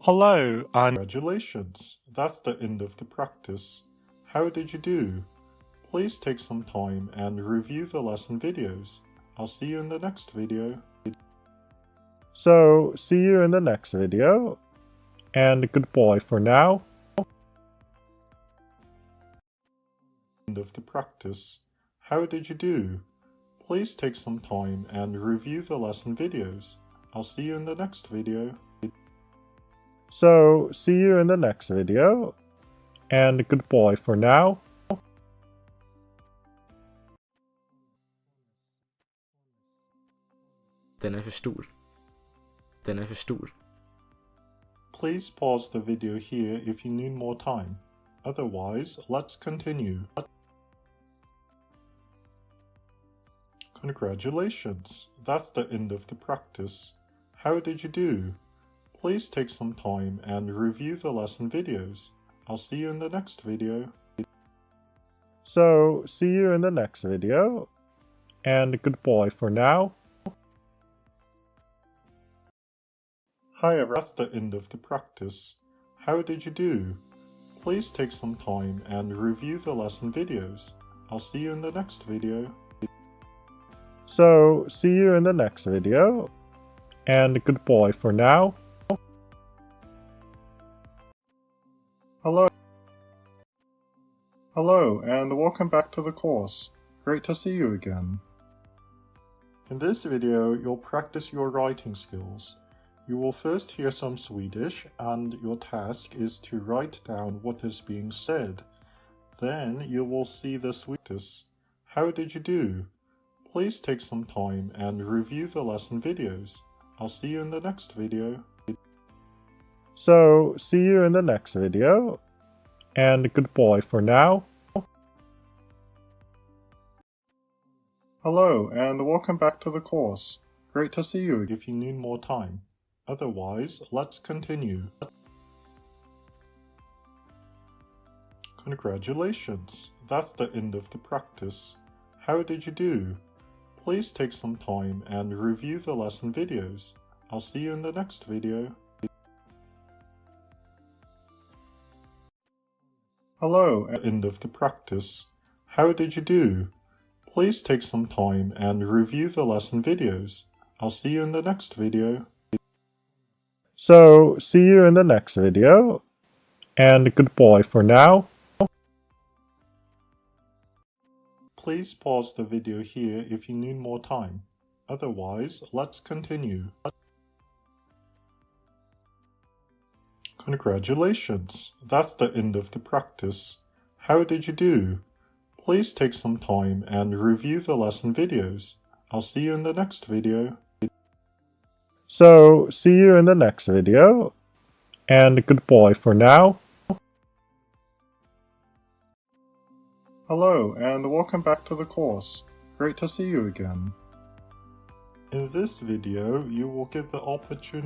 Hello, and congratulations, that's the end of the practice. How did you do? Please take some time and review the lesson videos. I'll see you in the next video. So, see you in the next video, and goodbye for now. End of the practice. How did you do? Please take some time and review the lesson videos. I'll see you in the next video. So, see you in the next video, and goodbye for now. Den är för stor. Den är för stor. Please pause the video here if you need more time. Otherwise, let's continue. Congratulations, that's the end of the practice. How did you do? Please take some time and review the lesson videos. I'll see you in the next video. So, see you in the next video, and goodbye for now. Hi everyone, that's the end of the practice. How did you do? Please take some time and review the lesson videos. I'll see you in the next video. So, see you in the next video, and goodbye for now. Hello, and welcome back to the course. Great to see you again. In this video, you'll practice your writing skills. You will first hear some Swedish, and your task is to write down what is being said. Then you will see the Swedish. How did you do? Please take some time and review the lesson videos. I'll see you in the next video. So, see you in the next video, and goodbye for now. Hello, and welcome back to the course. Great to see you if you need more time. Otherwise, let's continue. Congratulations, that's the end of the practice. How did you do? Please take some time and review the lesson videos. I'll see you in the next video. Hello, end of the practice. How did you do? Please take some time and review the lesson videos. I'll see you in the next video. So, see you in the next video, and goodbye for now. Please pause the video here if you need more time. Otherwise, let's continue. Congratulations, that's the end of the practice. How did you do? Please take some time and review the lesson videos. I'll see you in the next video. So, see you in the next video, and goodbye for now. Hello, and welcome back to the course. Great to see you again. In this video, you will get the opportunity